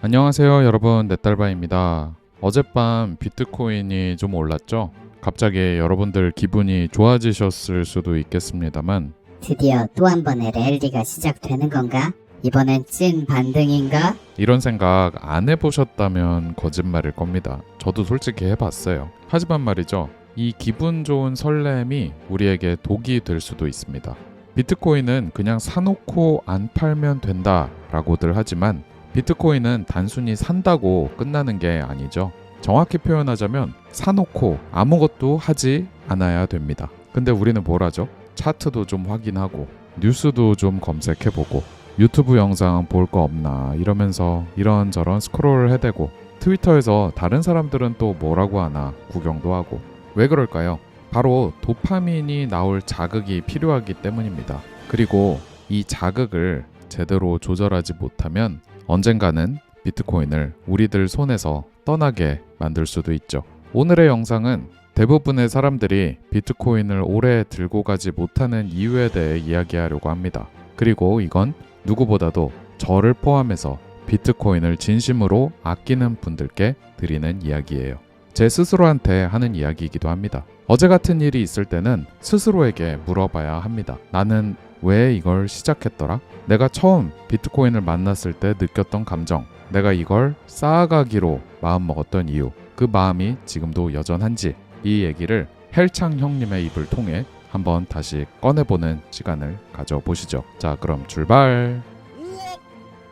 안녕하세요 여러분, 넷달바입니다. 어젯밤 비트코인이 좀 올랐죠? 갑자기 여러분들 기분이 좋아지셨을 수도 있겠습니다만 드디어 또 한 번의 랠리가 시작되는 건가? 이번엔 찐 반등인가? 이런 생각 안 해보셨다면 거짓말일 겁니다. 저도 솔직히 해봤어요. 하지만 말이죠, 이 기분 좋은 설렘이 우리에게 독이 될 수도 있습니다. 비트코인은 그냥 사놓고 안 팔면 된다라고들 하지만 비트코인은 단순히 산다고 끝나는 게 아니죠. 정확히 표현하자면 사놓고 아무것도 하지 않아야 됩니다. 근데 우리는 뭘 하죠? 차트도 좀 확인하고 뉴스도 좀 검색해보고 유튜브 영상 볼 거 없나 이러면서 이런저런 스크롤을 해대고 트위터에서 다른 사람들은 또 뭐라고 하나 구경도 하고. 왜 그럴까요? 바로 도파민이 나올 자극이 필요하기 때문입니다. 그리고 이 자극을 제대로 조절하지 못하면 언젠가는 비트코인을 우리들 손에서 떠나게 만들 수도 있죠. 오늘의 영상은 대부분의 사람들이 비트코인을 오래 들고 가지 못하는 이유에 대해 이야기하려고 합니다. 그리고 이건 누구보다도 저를 포함해서 비트코인을 진심으로 아끼는 분들께 드리는 이야기예요. 제 스스로한테 하는 이야기이기도 합니다. 어제 같은 일이 있을 때는 스스로에게 물어봐야 합니다. 나는 왜 이걸 시작했더라? 내가 처음 비트코인을 만났을 때 느꼈던 감정, 내가 이걸 쌓아가기로 마음먹었던 이유, 그 마음이 지금도 여전한지, 이 얘기를 헬창 형님의 입을 통해 한번 다시 꺼내보는 시간을 가져보시죠. 자, 그럼 출발! 5억!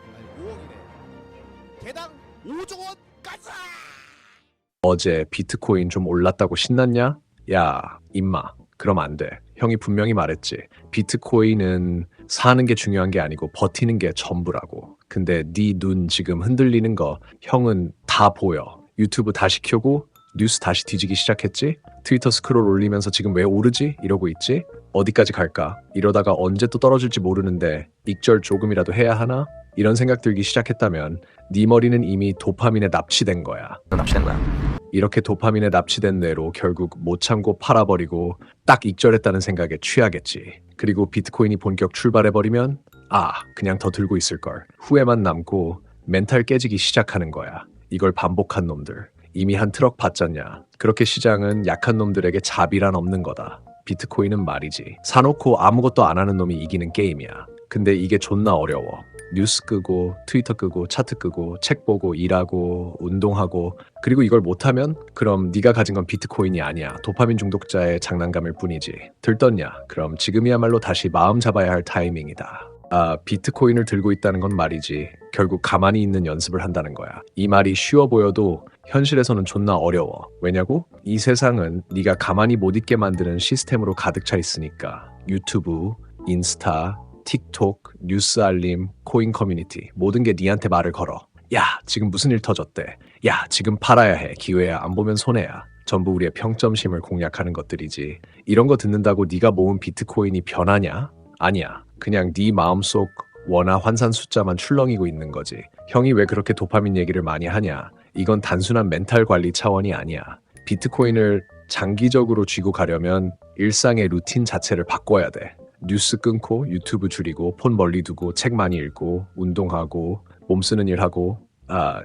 아니 5억이네. 개당 5조 원 가자! 어제 비트코인 좀 올랐다고 신났냐? 야, 임마. 그럼 안 돼. 형이 분명히 말했지. 비트코인은 사는 게 중요한 게 아니고 버티는 게 전부라고. 근데 네 눈 지금 흔들리는 거 형은 다 보여. 유튜브 다시 켜고 뉴스 다시 뒤지기 시작했지? 트위터 스크롤 올리면서 지금 왜 오르지? 이러고 있지? 어디까지 갈까? 이러다가 언제 또 떨어질지 모르는데 익절 조금이라도 해야 하나? 이런 생각 들기 시작했다면 네 머리는 이미 도파민에 납치된 거야. 납치된 거야. 이렇게 도파민에 납치된 뇌로 결국 못 참고 팔아버리고 딱 익절했다는 생각에 취하겠지. 그리고 비트코인이 본격 출발해버리면 그냥 더 들고 있을걸. 후회만 남고 멘탈 깨지기 시작하는 거야. 이걸 반복한 놈들. 이미 한 트럭 받잖냐. 그렇게 시장은 약한 놈들에게 자비란 없는 거다. 비트코인은 말이지. 사놓고 아무것도 안 하는 놈이 이기는 게임이야. 근데 이게 존나 어려워. 뉴스 끄고 트위터 끄고 차트 끄고 책 보고 일하고 운동하고, 그리고 이걸 못하면 그럼 네가 가진 건 비트코인이 아니야. 도파민 중독자의 장난감일 뿐이지. 들떴냐? 그럼 지금이야말로 다시 마음 잡아야 할 타이밍이다. 비트코인을 들고 있다는 건 말이지. 결국 가만히 있는 연습을 한다는 거야. 이 말이 쉬워 보여도 현실에서는 존나 어려워. 왜냐고? 이 세상은 네가 가만히 못 있게 만드는 시스템으로 가득 차 있으니까. 유튜브, 인스타, 틱톡, 뉴스 알림, 코인 커뮤니티, 모든 게 니한테 말을 걸어. 야, 지금 무슨 일 터졌대. 야, 지금 팔아야 해. 기회야. 안 보면 손해야. 전부 우리의 평점심을 공략하는 것들이지. 이런 거 듣는다고 네가 모은 비트코인이 변하냐? 아니야. 그냥 네 마음속 원화 환산 숫자만 출렁이고 있는 거지. 형이 왜 그렇게 도파민 얘기를 많이 하냐? 이건 단순한 멘탈 관리 차원이 아니야. 비트코인을 장기적으로 쥐고 가려면 일상의 루틴 자체를 바꿔야 돼. 뉴스 끊고 유튜브 줄이고 폰 멀리 두고 책 많이 읽고 운동하고 몸 쓰는 일 하고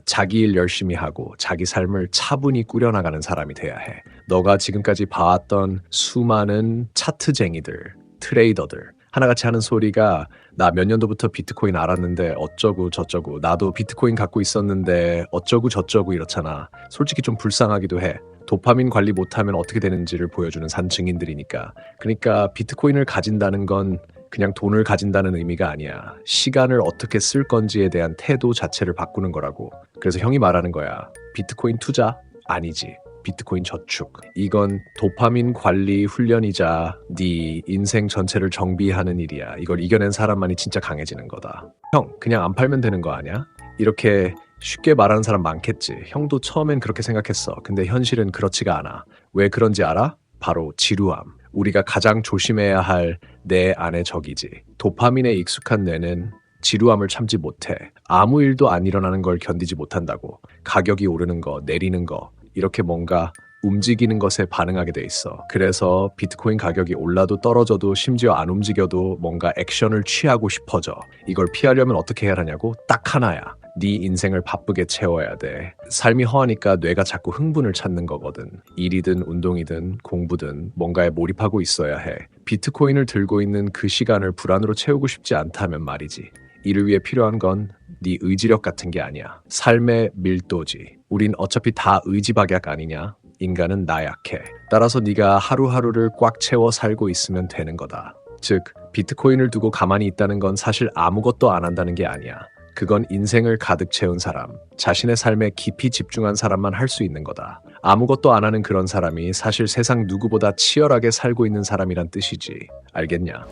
자기 일 열심히 하고 자기 삶을 차분히 꾸려나가는 사람이 돼야 해. 너가 지금까지 봐왔던 수많은 차트쟁이들, 트레이더들 하나같이 하는 소리가 나 몇 년도부터 비트코인 알았는데 어쩌고 저쩌고, 나도 비트코인 갖고 있었는데 어쩌고 저쩌고 이렇잖아. 솔직히 좀 불쌍하기도 해. 도파민 관리 못하면 어떻게 되는지를 보여주는 산 증인들이니까. 그러니까 비트코인을 가진다는 건 그냥 돈을 가진다는 의미가 아니야. 시간을 어떻게 쓸 건지에 대한 태도 자체를 바꾸는 거라고. 그래서 형이 말하는 거야. 비트코인 투자? 아니지. 비트코인 저축. 이건 도파민 관리 훈련이자 네 인생 전체를 정비하는 일이야. 이걸 이겨낸 사람만이 진짜 강해지는 거다. 형, 그냥 안 팔면 되는 거 아니야? 이렇게 쉽게 말하는 사람 많겠지. 형도 처음엔 그렇게 생각했어. 근데 현실은 그렇지가 않아. 왜 그런지 알아? 바로 지루함. 우리가 가장 조심해야 할 내 안의 적이지. 도파민에 익숙한 뇌는 지루함을 참지 못해. 아무 일도 안 일어나는 걸 견디지 못한다고. 가격이 오르는 거, 내리는 거, 이렇게 뭔가 움직이는 것에 반응하게 돼 있어. 그래서 비트코인 가격이 올라도 떨어져도 심지어 안 움직여도 뭔가 액션을 취하고 싶어져. 이걸 피하려면 어떻게 해야 하냐고? 딱 하나야. 네 인생을 바쁘게 채워야 돼. 삶이 허하니까 뇌가 자꾸 흥분을 찾는 거거든. 일이든 운동이든 공부든 뭔가에 몰입하고 있어야 해. 비트코인을 들고 있는 그 시간을 불안으로 채우고 싶지 않다면 말이지. 이를 위해 필요한 건 네 의지력 같은 게 아니야. 삶의 밀도지. 우린 어차피 다 의지박약 아니냐? 인간은 나약해. 따라서 네가 하루하루를 꽉 채워 살고 있으면 되는 거다. 즉, 비트코인을 두고 가만히 있다는 건 사실 아무것도 안 한다는 게 아니야. 그건 인생을 가득 채운 사람, 자신의 삶에 깊이 집중한 사람만 할 수 있는 거다. 아무것도 안 하는 그런 사람이 사실 세상 누구보다 치열하게 살고 있는 사람이란 뜻이지. 알겠냐?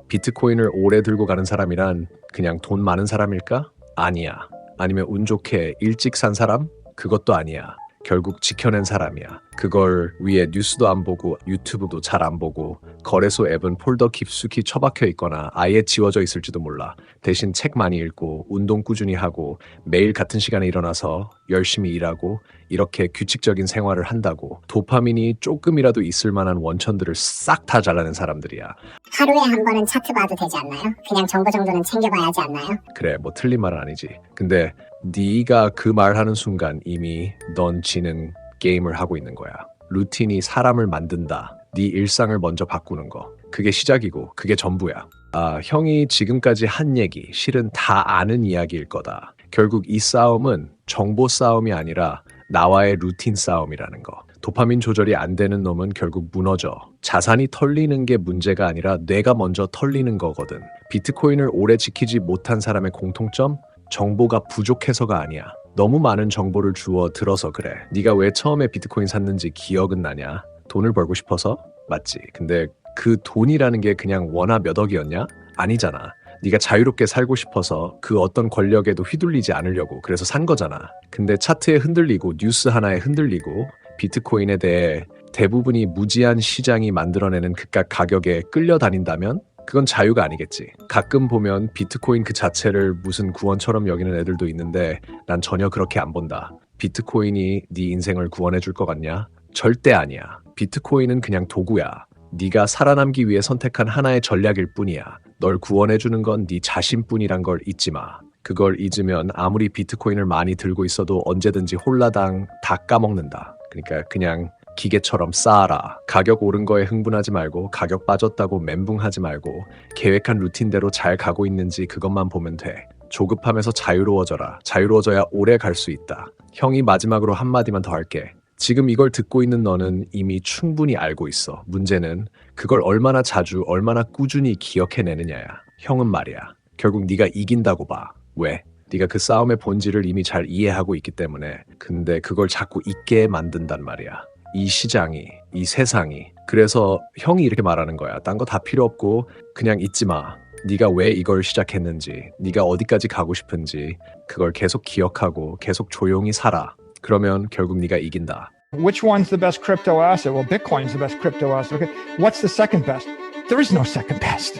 비트코인을 오래 들고 가는 사람이란 그냥 돈 많은 사람일까? 아니야. 아니면 운 좋게 일찍 산 사람? 그것도 아니야. 결국 지켜낸 사람이야. 그걸 위에 뉴스도 안 보고 유튜브도 잘 안 보고 거래소 앱은 폴더 깊숙이 처박혀 있거나 아예 지워져 있을지도 몰라. 대신 책 많이 읽고 운동 꾸준히 하고 매일 같은 시간에 일어나서 열심히 일하고 이렇게 규칙적인 생활을 한다고 도파민이 조금이라도 있을 만한 원천들을 싹 다 잘라낸 사람들이야. 하루에 한 번은 차트 봐도 되지 않나요? 그냥 정보 정도는 챙겨봐야 하지 않나요? 그래, 뭐 틀린 말은 아니지. 근데 네가 그 말하는 순간 이미 넌 지는 게임을 하고 있는 거야. 루틴이 사람을 만든다. 네 일상을 먼저 바꾸는 거. 그게 시작이고 그게 전부야. 아, 형이 지금까지 한 얘기 실은 다 아는 이야기일 거다. 결국 이 싸움은 정보 싸움이 아니라 나와의 루틴 싸움이라는 거. 도파민 조절이 안 되는 놈은 결국 무너져. 자산이 털리는 게 문제가 아니라 뇌가 먼저 털리는 거거든. 비트코인을 오래 지키지 못한 사람의 공통점? 정보가 부족해서가 아니야. 너무 많은 정보를 주워 들어서 그래. 네가 왜 처음에 비트코인 샀는지 기억은 나냐? 돈을 벌고 싶어서? 맞지. 근데 그 돈이라는 게 그냥 원화 몇 억이었냐? 아니잖아. 네가 자유롭게 살고 싶어서 그 어떤 권력에도 휘둘리지 않으려고 그래서 산 거잖아. 근데 차트에 흔들리고 뉴스 하나에 흔들리고 비트코인에 대해 대부분이 무지한 시장이 만들어내는 그깟 가격에 끌려다닌다면 그건 자유가 아니겠지. 가끔 보면 비트코인 그 자체를 무슨 구원처럼 여기는 애들도 있는데 난 전혀 그렇게 안 본다. 비트코인이 네 인생을 구원해 줄 것 같냐? 절대 아니야. 비트코인은 그냥 도구야. 네가 살아남기 위해 선택한 하나의 전략일 뿐이야. 널 구원해 주는 건 네 자신뿐이란 걸 잊지 마. 그걸 잊으면 아무리 비트코인을 많이 들고 있어도 언제든지 홀라당 다 까먹는다. 그러니까 그냥 기계처럼 쌓아라. 가격 오른 거에 흥분하지 말고 가격 빠졌다고 멘붕하지 말고 계획한 루틴대로 잘 가고 있는지 그것만 보면 돼. 조급함에서 자유로워져라. 자유로워져야 오래 갈 수 있다. 형이 마지막으로 한마디만 더 할게. 지금 이걸 듣고 있는 너는 이미 충분히 알고 있어. 문제는 그걸 얼마나 자주 얼마나 꾸준히 기억해내느냐야. 형은 말이야. 결국 네가 이긴다고 봐. 왜? 네가 그 싸움의 본질을 이미 잘 이해하고 있기 때문에. 근데 그걸 자꾸 잊게 만든단 말이야. 이 시장이, 이 세상이. 그래서 형이 이렇게 말하는 거야. 딴 거 다 필요 없고 그냥 잊지 마. 네가 왜 이걸 시작했는지, 네가 어디까지 가고 싶은지 그걸 계속 기억하고 계속 조용히 살아. 그러면 결국 네가 이긴다. Which one's the best crypto asset? Well, Bitcoin's the best crypto asset. Okay. What's the second best? There is no second best.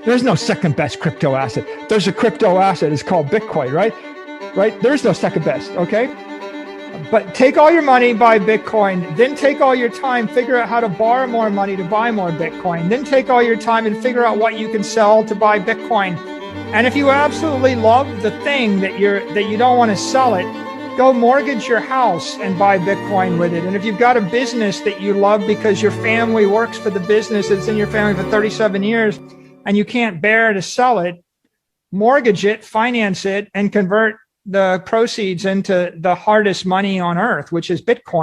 There's no second best crypto asset. There's a crypto asset. It's called Bitcoin, right? Right? There's no second best. Okay. But take all your money, buy Bitcoin. Then take all your time, figure out how to borrow more money to buy more Bitcoin. Then take all your time and figure out what you can sell to buy Bitcoin. And if you absolutely love the thing that you don't want to sell it, go mortgage your house and buy Bitcoin with it. And if you've got a business that you love because your family works for the business that's in your family for 37 years and you can't bear to sell it, mortgage it, finance it, and convert the proceeds into the hardest money on earth, which is Bitcoin.